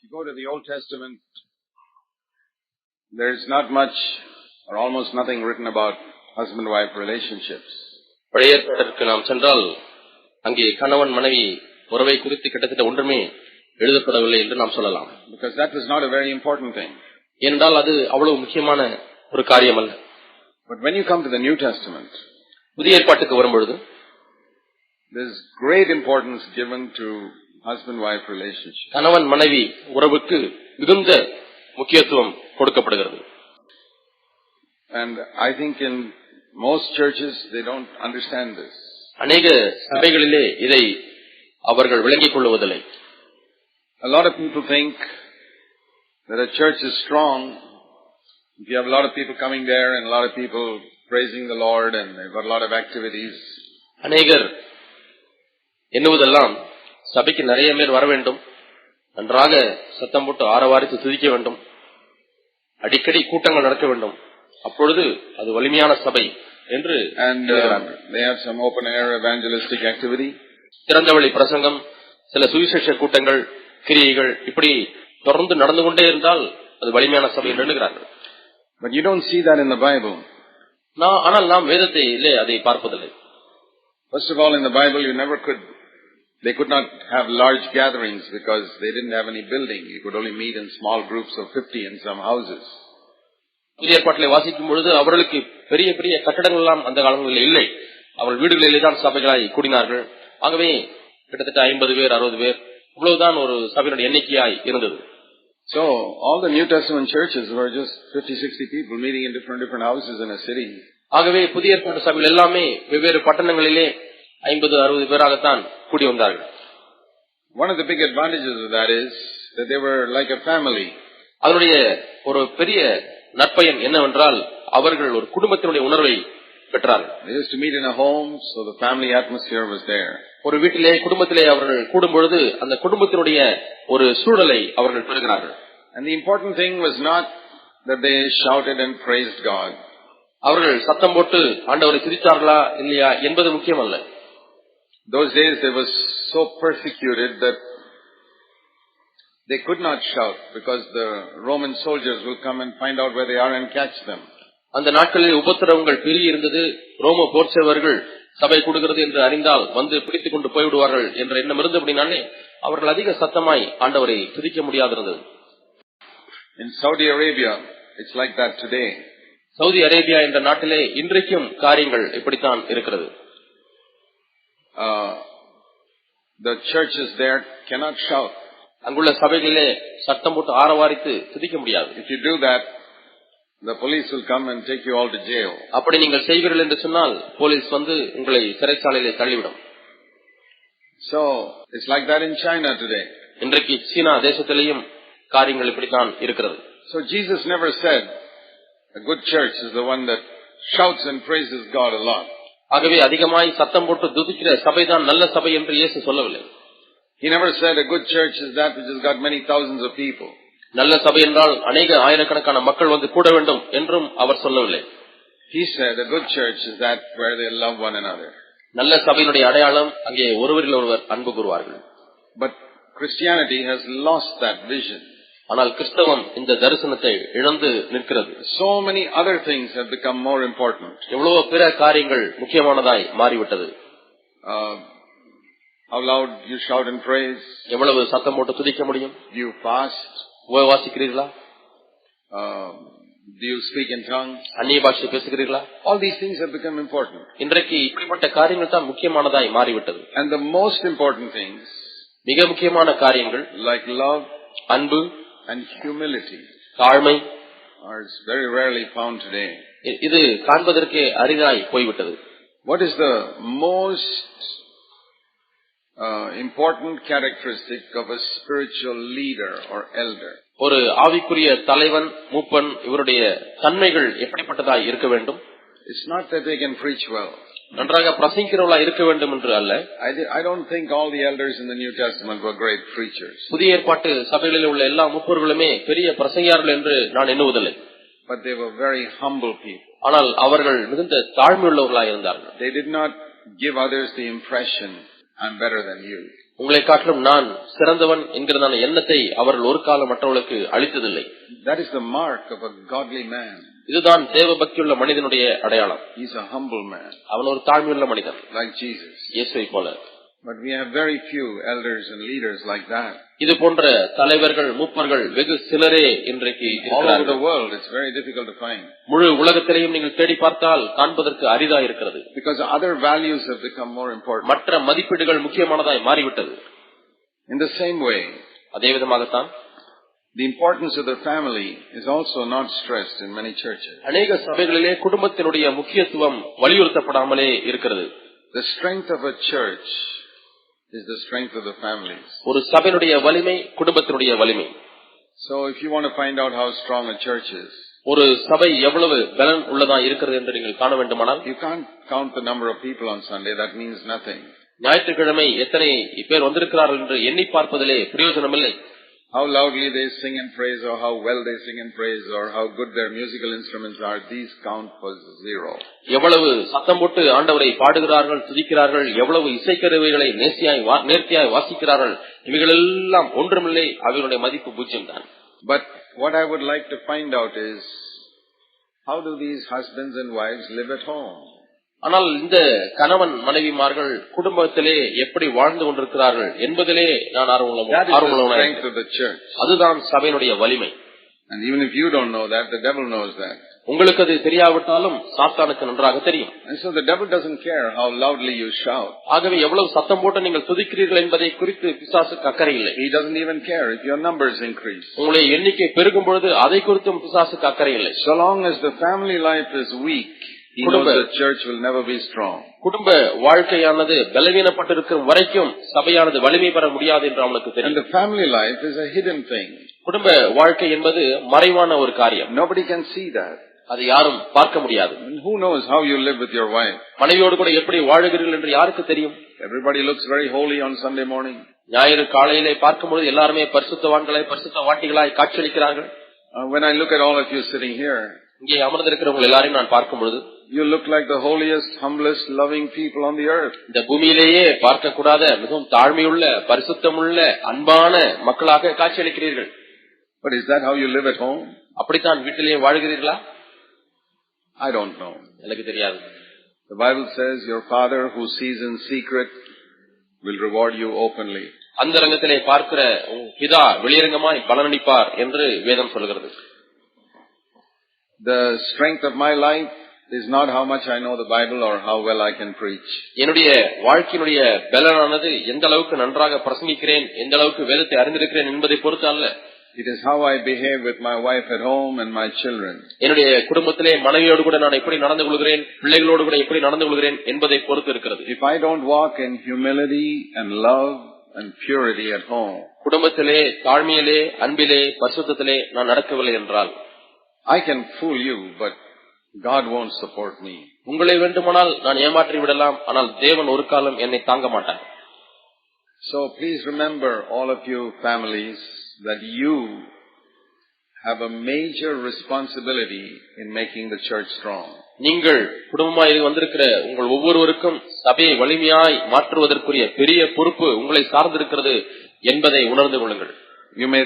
If you go to the Old Testament, there is not much or almost nothing written about husband-wife relationships. பழைய ஏற்பாட்டிற்கு நாம் சென்றால் அங்கே கணவன் மனைவி உறவை குறித்து கிட்டத்தட்ட ஒன்றுமே எழுதப்படவில்லை என்று நாம் சொல்லலாம். Because that was not a very important thing. ஏனென்றால் அது அவ்வளவு முக்கியமான ஒரு காரியம் அல்ல. But when you come to the New Testament, புதிய ஏற்பாட்டுக்கு வரும்பொழுது there is great importance given to husband-wife relationship. கணவன் மனைவி உறவுக்கு மிகுந்த முக்கியத்துவம் கொடுக்கப்படுகிறது. And I think in most churches they don't understand this. அநேக சபைகளிலே இதை அவர்கள் விளங்கிக் கொள்வதில்லை. A lot of people think that a church is strong if you have a lot of people coming there and a lot of people praising the Lord and they've got a lot of activities. அநேகர் எண்ணுவதெல்லாம் சபைக்கு நிறைய பேர் வர வேண்டும், நன்றாக சத்தம் போட்டு ஆரவாரித்து துதிக்க வேண்டும், அடிக்கடி கூட்டங்கள் நடக்க வேண்டும், அப்பொழுது அது வலிமையான சபை என்று. And they have some open air evangelistic activity. திறந்தவெளி பிரசங்கம், சில சுவிசேஷ கூட்டங்கள், கிரியைகள் இப்படி தொடர்ந்து நடந்து கொண்டே இருந்தால் அது வலிமையான சபை என்று எண்ணுகிறார்கள். But you don't see that in the Bible. ஆனால் நாம் வேதத்திலே அதை பார்ப்பதில்லை. First of all, in the Bible they could not have large gatherings because they didn't have any building. You could only meet in small groups of 50 in some houses. புதிய ஏற்பாட்டிலே வாசிக்கும் பொழுது அவர்களுக்கு பெரிய பெரிய கட்டடங்கள் எல்லாம் அந்த காலங்களில் இல்லை. அவர்கள் வீடுகளிலே தான் சபைகளாய் கூடினார்கள். ஆகவே கிட்டத்தட்ட 50 பேர் 60 பேர் இவ்வளவுதான் ஒரு சபையினுடைய எண்ணிக்கையாய் இருந்தது. So all the New Testament churches were just 50-60 people meeting in different houses in a city. ஆகவே புதிய ஏற்பாட்டு சபைகள் எல்லாமே வெவ்வேறு பட்டணங்களிலே 50-60 பேராகத்தான் கூடி வந்தார்கள். One of the big advantages of that is that they were like a family. அதனுடைய ஒரு பெரிய நற்பயன் என்னவென்றால் அவர்கள் ஒரு குடும்பத்தினுடைய உணர்வை பெற்றார்கள். They used to meet in a home, so the family atmosphere was there. ஒரு வீட்டிலே குடும்பத்திலே அவர்கள் கூடும் பொழுது அந்த குடும்பத்தினுடைய ஒரு சூழலை அவர்கள் பெறுகிறார்கள். And the important thing was not that they shouted and praised God. அவர்கள் சத்தம் போட்டு ஆண்டவரை துதித்தார்களா இல்லையா என்பது முக்கியமல்ல. Those days they were so persecuted that they could not shout because the Roman soldiers will come and find out where they are and catch them. அந்த நாட்களில் உபத்திரவங்கள் பெருகி இருந்தது. ரோம போர்ச்சவர்கள் சபை கூடுகிறது என்று அறிந்தால் வந்து பிடித்துக் கொண்டு போய்விடுவார்கள் என்ற எண்ணம் இருந்தபடினாலே அவர்கள் அதிக சத்தமாய் ஆண்டவரை துதிக்க முடியாதிருந்தது. In Saudi Arabia it's like that today. Saudi Arabia என்ற நாட்டிலே இன்றைக்கும் காரியங்கள் இப்படித்தான் இருக்கிறது. The churches there cannot shout. அங்குள்ள சபைகளிலே சத்தம் போட்டு ஆரவாரித்து துதிக்க முடியாது. If you do that, the police will come and take you all to jail. அப்படி நீங்கள் செய்வீர்கள் என்று சொன்னால் போலீஸ் வந்து உங்களை சிறைச்சாலையிலே தள்ளிவிடும். So it's like that in China today. இன்றைக்கு சீனா தேசத்திலேயும் காரியங்கள் இப்படித்தான் இருக்கிறது. So Jesus never said a good church is the one that shouts and praises God a lot. ஆகவே அதிகமாய் சத்தம் போட்டு துதிக்கிற சபைதான் நல்ல சபை என்று இயேசு சொல்லவில்லை. He never said a good church is that which has got many thousands of people. நல்ல சபை என்றால் அநேக ஆயிரக்கணக்கான மக்கள் வந்து கூட வேண்டும் என்றும் அவர் சொல்லவில்லை. He said a good church is that where they love one another. நல்ல சபையினுடைய அடையாளம் அங்கே ஒருவரில் ஒருவர் அன்பு கூறுவார்கள். But Christianity has lost that vision. ஆனால் கிறிஸ்தவம் இந்த தரிசனத்தை இழந்து நிற்கிறது. So many other things have become more important. எவ்வளவோ பிற காரியங்கள் முக்கியமானதாய் மாறிவிட்டது. How loud you shout and praise? எவ்வளவு சத்தம் போட்டு துதிக்க முடியும்? Do you fast? உபவாசிக்கிறீர்களா? Do you speak in tongues? அந்நிய பாஷை பேசுகிறீர்களா? All these things have become important. இன்றைக்கு இப்படிப்பட்ட காரியங்கள் தான் முக்கியமானதாய் மாறிவிட்டது. And the most important things, மிக முக்கியமான காரியங்கள் like love, அன்பு and humility, தாழ்மை, are very rarely found today. இது காண்பதற்கே அரிதாய் போய்விட்டது. What is the most important characteristic of a spiritual leader or elder? ஒரு ஆவிக்குரிய தலைவன் மூப்பன் இவருடைய தன்மைகள் எப்படிப்பட்டதாய் இருக்க வேண்டும்? It's not that they can preach well. நன்றாக பிரசங்கிக்கிறவர்களா இருக்க வேண்டும் என்று அல்ல. I don't think all the elders in the New Testament were great preachers. புதிய ஏற்பாட்டு சபைகளில் உள்ள எல்லா மூப்பர்களுமே பெரிய பிரசங்கியார்கள் என்று நான் எண்ணுவதில்லை. But they were very humble people. ஆனால் அவர்கள் மிகுந்த தாழ்மையுள்ளவர்களாக இருந்தார்கள். They did not give others the impression I'm better than you. உங்களை காட்டிலும் நான் சிறந்தவன் என்கிறதான எண்ணத்தை அவர்கள் ஒரு காலம் மற்றவர்களுக்கு அளித்ததில்லை. That is the mark of a godly man. இதுதான் தேவ பக்தியுள்ள மனிதனுடைய அடையாளம். He is a humble man. அவன் ஒரு தாழ்மையுள்ள மனிதன், like Jesus. இயேசுவை போல. But we have very few elders and leaders like that. இது போன்ற தலைவர்கள் மூப்பர்கள் வெகு சிலரே இன்றைக்கு all over the world. It's very difficult to find. முழு உலகத்திலேயும் நீங்கள் தேடி பார்த்தால் காண்பதற்கு அரிதா இருக்கிறது. Because other values have become more important. மற்ற மதிப்பீடுகள் முக்கியமானதாய் மாறிவிட்டது. In the same way, அதே விதமாகத்தான் the importance of the family is also not stressed in many churches. அநேக சபைகளிலே குடும்பத்தினுடைய முக்கியத்துவம் வலியுறுத்தப்படாமலே இருக்கிறது. The strength of a church is the strength of the families. ஒரு சபையினுடைய வலிமை குடும்பத்தினுடைய வலிமை. So if you want to find out how strong a church is, ஒரு சபை எவ்வளவு பலன் உள்ளதா இருக்கிறது என்று நீங்கள் காண வேண்டுமானால், you can't count the number of people on Sunday. That means nothing. ஞாயிற்றுக்கிழமை எத்தனை பேர் வந்திருக்கிறார்கள் என்று எண்ணி பார்ப்பதிலே பிரயோஜனமில்லை. How loudly they sing and praise, or how well they sing and praise, or how good their musical instruments are, these count for zero. எவ்வளவு சத்தம் போட்டு ஆண்டவரை பாடுகிறார்கள், துதிக்கிறார்கள், எவ்வளவு இசைக்கருவிகளை நேர்த்தியாய் வாசிக்கிறார்கள், இவைகளெல்லாம் ஒன்றுமில்லை. அவர்களுடைய மதிப்பு பூஜ்யம் தான். But what I would like to find out is, how do these husbands and wives live at home? ஆனால் இந்த கணவன் மனைவிமார்கள் குடும்பத்திலே எப்படி வாழ்ந்து கொண்டிருக்கிறார்கள் என்பதிலே நான் ஆர்வமுள்ளவனாக. அதுதான் சபையினுடைய வலிமை. And even if you don't know that, the devil knows that. உங்களுக்கு அது தெரியாவிட்டாலும் சாத்தானுக்கு நன்றாக தெரியும். And so the devil doesn't care how loudly you shout. ஆகவே எவ்வளவு சத்தம் போட்டு நீங்கள் துதிக்கிறீர்கள் என்பதை குறித்து பிசாசுக்கு அக்கறை இல்லை. He doesn't even care if your numbers increase. உங்களுடைய எண்ணிக்கை பெருகும் பொழுது அதை குறித்தும் பிசாசுக்கு அக்கறை இல்லை. So long as the family life is weak, he knows the church will never be strong. குடும்ப வாழ்க்கையானது பலவீனப்பட்டிருக்கும் வரைக்கும் சபையானது வலிமை பெற முடியாது என்று அவனுக்கு தெரியும். And the family life is a hidden thing. குடும்ப வாழ்க்கை என்பது மறைவான ஒரு காரியம். Nobody can see that. அது யாரும் பார்க்க முடியாது. And who knows how you live with your wife? மனைவியோடு கூட எப்படி வாழுகிறீர்கள் என்று யாருக்கு தெரியும்? Everybody looks very holy on Sunday morning. ஞாயிறு காலையிலே பார்க்கும்போது எல்லாருமே பரிசுத்தவான்களாய் பரிசுத்தவாட்டிகளாய் காட்சியளிக்கிறார்கள். When I look at all of you sitting here, இங்கே அமர்ந்திருக்கிறவங்க எல்லாரையும் நான் பார்க்கும் பொழுது, you look like the holiest, humblest, loving people on the earth. இந்த பூமியிலேயே பார்க்க கூடாத மிகவும் தாழ்மையுள்ள பரிசுத்தமுள்ள அன்பான மக்களாக காட்சியளிக்கிறீர்கள். But is that how you live at home? அப்படித்தான் வீட்டிலேயே வாழ்கிறீர்களா? I don't know. எனக்கு தெரியாது. The Bible says your father who sees in secret will reward you openly. அந்தரங்கத்திலே பார்க்கிற பிதா வெளியரங்கமாய் பலனளிப்பார் என்று வேதம் சொல்கிறது. The strength of my life is not how much I know the Bible or how well I can preach. என்னுடைய வாழ்க்கையினுடைய பலனானது எந்த அளவுக்கு நன்றாக பிரசங்கிக்கிறேன், எந்த அளவுக்கு வேதத்தை அறிந்திருக்கிறேன் என்பதை பொறுத்து அல்ல. It is how I behave with my wife at home and my children. என்னுடைய குடும்பத்திலே மனைவியோடு கூட நான் எப்படி நடந்து கொள்கிறேன், பிள்ளைகளோடு கூட எப்படி நடந்து கொள்கிறேன் என்பதை பொறுத்து இருக்கிறது. If I don't walk in humility and love and purity at home, குடும்பத்திலே தாழ்மையிலே அன்பிலே பரிசுத்தத்திலே நான் நடக்கவில்லை என்றால், I can fool you, but God won't support me. உங்களை வேண்டுமானால் நான் ஏமாற்றி விடலாம், ஆனால் தேவன் ஒரு காலம் என்னை தாங்க மாட்டார். So please remember, all of you families, that you have a major responsibility in making the church strong. நீங்கள் குடும்பமாய் வந்திருக்கிற உங்கள் ஒவ்வொருவருக்கும் சபையை வலிமையாய் மாற்றுவதற்குரிய பெரிய பொறுப்பு உங்களை சார்ந்திருக்கிறது என்பதை உணர்ந்து கொள்ளுங்கள். You may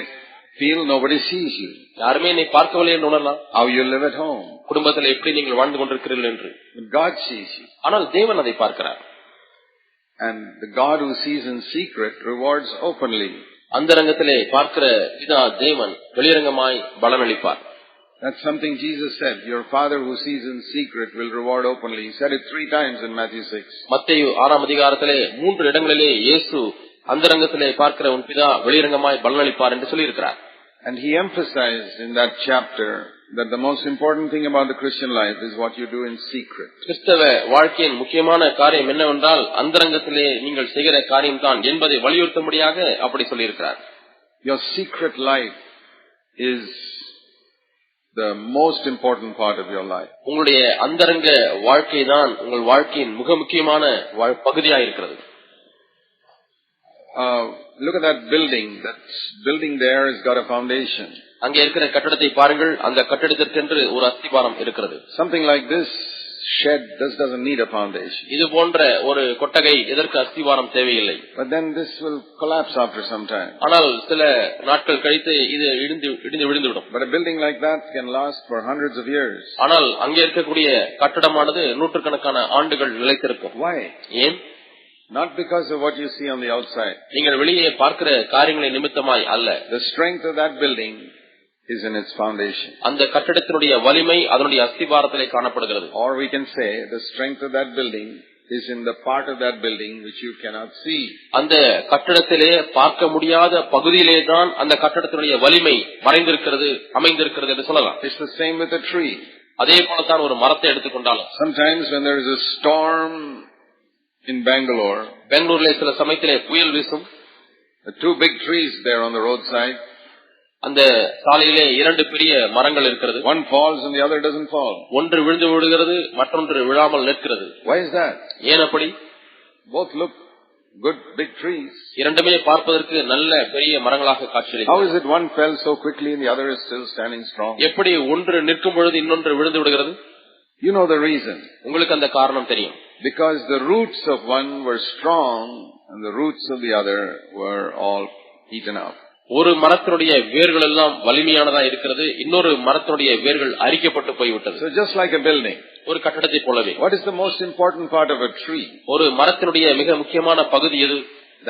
feel nobody sees you. யாருமே என்னை பார்க்கவில்லை என்று உணரலாம். How you live at home. குடும்பத்தில் எப்படி நீங்கள் வாழ்ந்து கொண்டிருக்கிறீர்கள் என்று. But God sees you. ஆனால் தேவன் அதை பார்க்கிறார். And the God who sees in secret rewards openly. அந்தரங்கத்திலே பார்க்கிற பிதா தேவன் வெளியரங்கமாய் பலனளிப்பார். That's something Jesus said. Your Father who sees in secret will reward openly. He said it 3 times in Matthew 6. மத்தேயு 6ஆம் அதிகாரத்திலே 3 இடங்களிலே இயேசு அந்தரங்கத்திலே பார்க்கிற உன் பிதா வெளியரங்கமாய் பலனளிப்பார் என்று சொல்லி இருக்கிறார். And he emphasized in that chapter that the most important thing about the Christian life is what you do in secret. கிறிஸ்தவ வாழ்க்கையின் முக்கியமான காரியம் என்னவென்றால் அந்தரங்கத்திலே நீங்கள் செய்கிற காரியம் தான் என்பதை வலியுறுத்தும்படியாக அப்படி சொல்லி இருக்கிறார். Your secret life is the most important part of your life. உங்களுடைய அந்தரங்க வாழ்க்கை தான் உங்கள் வாழ்க்கையின் மிக முக்கியமான பகுதியாக இருக்கிறது. Look at that building. That building there has got a foundation. அங்கே இருக்கிற கட்டடத்தை பாருங்கள். அந்த கட்டடத்திற்கென்று ஒரு அஸ்திபாரம் இருக்கிறது. Something like this shed doesn't need a foundation. இது போன்ற ஒரு கொட்டகை எதற்கு அஸ்திவாரம் தேவையில்லை. But then this will collapse after some time. ஆனால் சில நாட்கள் கழித்து இது இடிந்து விழுந்துவிடும். But a building like that can last for hundreds of years. ஆனால் அங்கே இருக்கக்கூடிய கட்டடமானது நூற்றுக்கணக்கான ஆண்டுகள் நிலைத்திருக்கும். Why? ஏன்? Not because of what you see on the outside. நீங்கள் வெளியே பார்க்கிற காரியங்களை நிமித்தமாய் அல்ல. The strength of that building is in its foundation. அந்த கட்டடத்தினுடைய வலிமை அதனுடைய அஸ்திவாரத்திலே காணப்படுகிறது. Or we can say the strength of that building is in the part of that building which you cannot see. அந்த கட்டடத்திலே பார்க்க முடியாத பகுதியிலே தான் அந்த கட்டடத்தினுடைய வலிமை மறைந்திருக்கிறது, அமைந்திருக்கிறது என்று சொல்லலாம். It's the same with a tree. அதே போல தான் ஒரு மரத்தை எடுத்துக்கொண்டாலும் sometimes when there is a storm in Bangalore, பெங்களூரிலே சில சமயத்திலே புயல் வீசும். the two big trees there on the roadside, அந்த சாலையிலே இரண்டு பெரிய மரங்கள் இருக்கிறது. one falls and the other doesn't fall. ஒன்று விழுந்து விடுகிறது, மற்றொன்று விழாமல் நிற்கிறது. Why is that? ஏன் அப்படி? Both look good big trees. இரண்டுமே பார்ப்பதற்கு நல்ல பெரிய மரங்களாக காட்சியளிக்கிறது. How is it one fell so quickly and the other is still standing strong? எப்படி ஒன்று நிற்கும் பொழுது இன்னொன்று விழுந்து விடுகிறது? You know the reason. உங்களுக்கு அந்த காரணம் தெரியும். Because the roots of one were strong and the roots of the other were all eaten up. ஒரு மரத்தினுடைய வேர்கள் எல்லாம் வலிமையானதா இருக்கிறது, இன்னொரு மரத்தினுடைய வேர்கள் அரிக்கப்பட்டு போய்விட்டது. So just like a building, ஒரு கட்டடத்தை போலவே. what is the most important part of a tree? ஒரு மரத்தினுடைய மிக முக்கியமான பகுதி எது?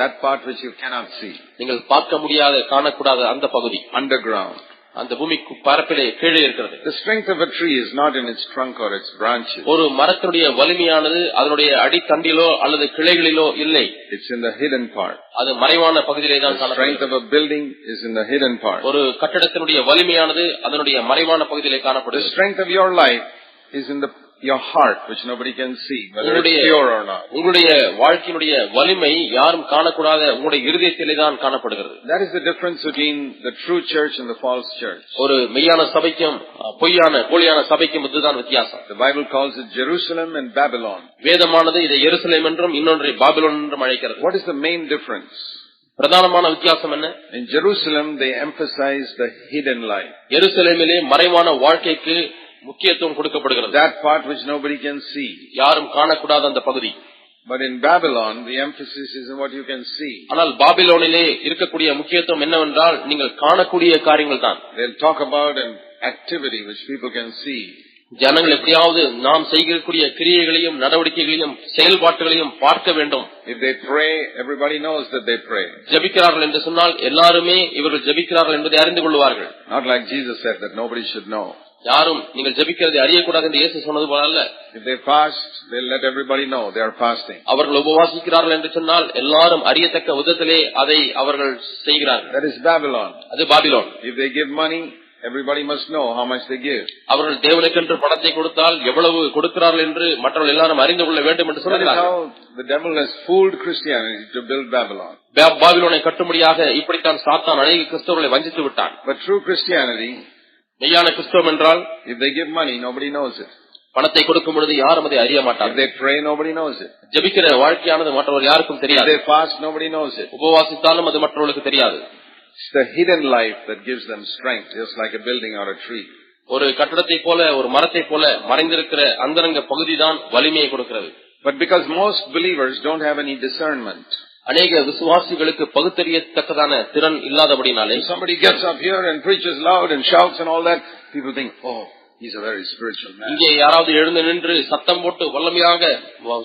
That part which you cannot see. நீங்கள் பார்க்க முடியாத, காணக்கூடாத அந்த பகுதி. Underground. அந்த பூமி பரப்பிலே கீழே இருக்கிறது. The strength of a tree is not in its trunk or its branches. ஒரு மரத்தினுடைய வலிமையானது அதனுடைய அடித்தண்டிலோ அல்லது கிளைகளிலோ இல்லை. It's in the hidden part. அது மறைவான பகுதியிலே தான் காணப்படுகிறது. The strength of a building is in the hidden part. ஒரு கட்டடத்தினுடைய வலிமையானது அதனுடைய மறைவான பகுதியிலே காணப்படுகிறது. The strength of your life is in your heart, which nobody can see, whether it's pure or not. உங்களுடைய வாழ்க்கையினுடைய வலிமை யாரும் காணக்கூடாத உங்களுடைய இருதயத்திலே தான் காணப்படுகிறது. That is the difference between the true church and the false church. ஒரு மெய்யான சபைக்கும் போலியான சபைக்கும் இதுதான் வித்தியாசம். The Bible calls it Jerusalem and Babylon. வேதமானது இதை எருசலேம் என்றும் இன்னொன்றை பாபிலோன் என்றும் அழைக்கிறது. What is the main difference? பிரதானமான வித்தியாசம் என்ன? In Jerusalem they emphasize the hidden life. எருசலேமிலே மறைவான வாழ்க்கைக்கு முக்கியத்துவம் கொடுக்கப்படுகிறது. That part which nobody can see. யாரும் காணக்கூடாத அந்த பகுதி. But in Babylon the emphasis is on what you can see. ஆனால் பாபிலோனிலே இருக்கக்கூடிய முக்கியத்துவம் என்னவென்றால் நீங்கள் காணக்கூடிய காரியங்கள் தான். They'll talk about an activity which people can see. ஜனங்கள் எப்படியாவது நாம் செய்யக்கூடிய கிரியைகளையும் நடவடிக்கைகளையும் செயல்பாடுகளையும் பார்க்க வேண்டும். If they pray, everybody knows that they pray. ஜெபிக்கிறார்கள் என்று சொன்னால் எல்லாருமே இவர்கள் ஜெபிக்கிறார்கள் என்பதை அறிந்து கொள்வார்கள். Not like Jesus said that nobody should know. யாரும் நீங்கள் ஜெபிக்கிறதை அறியக்கூடாது என்று இயேசு சொன்னது போல அல்ல. If they fast, they'll let everybody know they are fasting. அவர்கள் உபவாசிக்கிறார்கள் என்று சொன்னால் எல்லாரும் அறியத்தக்க விதத்திலே அதை அவர்கள் செய்கிறார்கள். That is Babylon. அது Babylon. If they give money, everybody must know how much they give. அவர்கள் தேவனுக்கென்று பணத்தை கொடுத்தால் எவ்வளவு கொடுக்கிறார்கள் என்று மற்றவர்கள் எல்லாரும் அறிந்து கொள்ள வேண்டும் என்று சொல்கிறார்கள். That is how the devil has fooled Christianity to build Babylon. பாபிலோனை கட்டும்படியாக இப்படித்தான் சாத்தான் அநேக கிறிஸ்தவர்களை வஞ்சித்து விட்டான். But true Christianity, மெய்யான கிறிஸ்தவம் என்றால், if they give money, nobody knows it. பணத்தை கொடுக்கும் பொழுது யாரும் அதை அறிய மாட்டார்கள். If they pray, nobody knows it. ஜெபிக்கிற வாழ்க்கையானது மற்றவர் யாருக்கும் தெரியாது. If they fast, nobody knows it. உபவாசித்தாலும் அது மற்றவர்களுக்கு தெரியாது. It's the hidden life that gives them strength, just like a building or a tree. ஒரு கட்டடத்தை போல, ஒரு மரத்தை போல மறைந்திருக்கிற அந்தரங்க பகுதிதான் வலிமையை கொடுக்கிறது. But because most believers don't have any discernment, அநேக விசுவாசிகளுக்கு பகுத்தறியத்தக்கதான திறன் இல்லாதபடினாலே, somebody gets up here and preaches loud and shouts and all that, people think, oh, he's a very spiritual man. இங்கே யாராவது எழுந்து நின்று சத்தம் போட்டு வல்லமையாக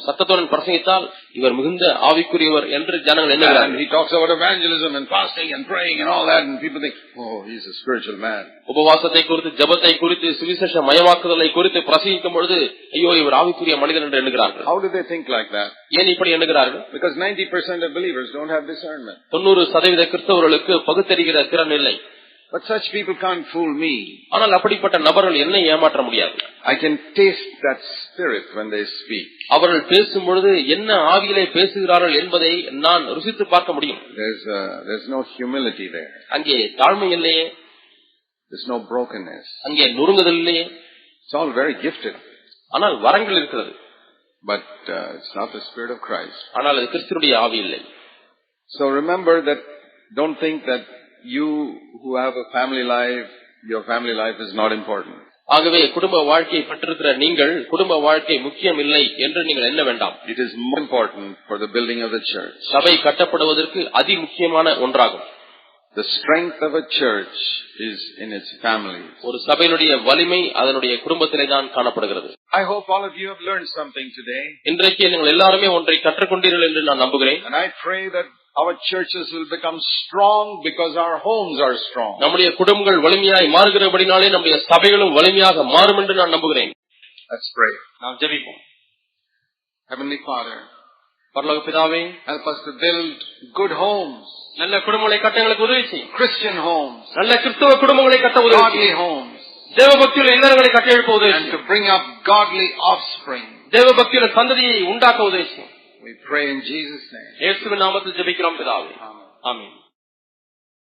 சத்தத்துடன் பிரசங்கித்தால் இவர் மிகுந்த ஆவிக்குரியவர் என்று ஜனங்கள் எண்ணுகிறார்கள். And he talks about evangelism and fasting and praying and all that, and people think, oh, he's a spiritual man. உபவாசத்தை குறித்து, ஜெபத்தை குறித்து, சுவிசேஷ மயமாக்குதலை குறித்து பிரசங்கிக்கும் பொழுது ஐயோ இவர் ஆவிக்குரிய மனிதன் என்று எண்ணுகிறார்கள். How do they think like that? ஏன் இப்படி எண்ணுகிறார்கள்? Because 90% of believers don't have discernment. 90% கிறிஸ்தவர்களுக்கு பகுத்தறிகிற திறன் இல்லை. But such people can't fool me. ஆனால் அப்படிப்பட்ட நபர்கள் என்னை ஏமாற்ற முடியாது. I can taste that spirit when they speak. அவர்கள் பேசும் பொழுது என்ன ஆவியிலே பேசுகிறார்கள் என்பதை நான் ருசித்து பார்க்க முடியும். There's no humility there. அங்கே தாழ்மை இல்லையே. There's no brokenness. அங்கே நொறுங்குதல் இல்லையே. It's all very gifted. ஆனால் வரங்கள் இருக்கிறது. But it's not the spirit of Christ. ஆனால் அது கிறிஸ்துவுடைய ஆவி இல்லை. So remember that, don't think that you who have a family life, your family life is not important. ஆகவே குடும்ப வாழ்க்கையை பெற்றிருக்கிற நீங்கள் குடும்ப வாழ்க்கை முக்கியம் இல்லை என்று நீங்கள் எண்ண வேண்டாம். It is more important for the building of the church. சபை கட்டப்படுவதற்கு அதி முக்கியமான ஒன்றாகும். The strength of a church is in its families. ஒரு சபையினுடைய வலிமை அதனுடைய குடும்பத்திலே தான் காணப்படுகிறது. I hope all of you have learned something today. இன்றைக்கு நீங்கள் எல்லாரும் ஒன்றை கற்றுக்கொண்டீர்கள் என்று நான் நம்புகிறேன். And I pray that our churches will become strong because our homes are strong. நம்முடைய குடும்பங்கள் வலிமையாய் மாறுகிறபடினாலே நம்முடைய சபைகளும் வலிமையாக மாறும் என்று நான் நம்புகிறேன். Let's pray. நாம் ஜெபிப்போம். Heavenly Father, பரலோக பிதாவே, help us to build good homes. நல்ல குடும்பங்களை கட்ட எங்களுக்கு உதவி செய்யும். Christian homes. நல்ல கிறிஸ்தவ குடும்பங்களை கட்ட உதவி செய்யும். Godly homes. தேவபக்தியுள்ள இல்லங்களை கட்ட எழுப்ப உதவி செய்யும். And to bring up godly offspring. தேவபக்தியுள்ள சந்ததியை உண்டாக்க உதவி செய்யும். We pray in Jesus' name. இயேசுவின் நாமத்தில் ஜெபிக்கிறோம் பிதாவே. ஆமென்.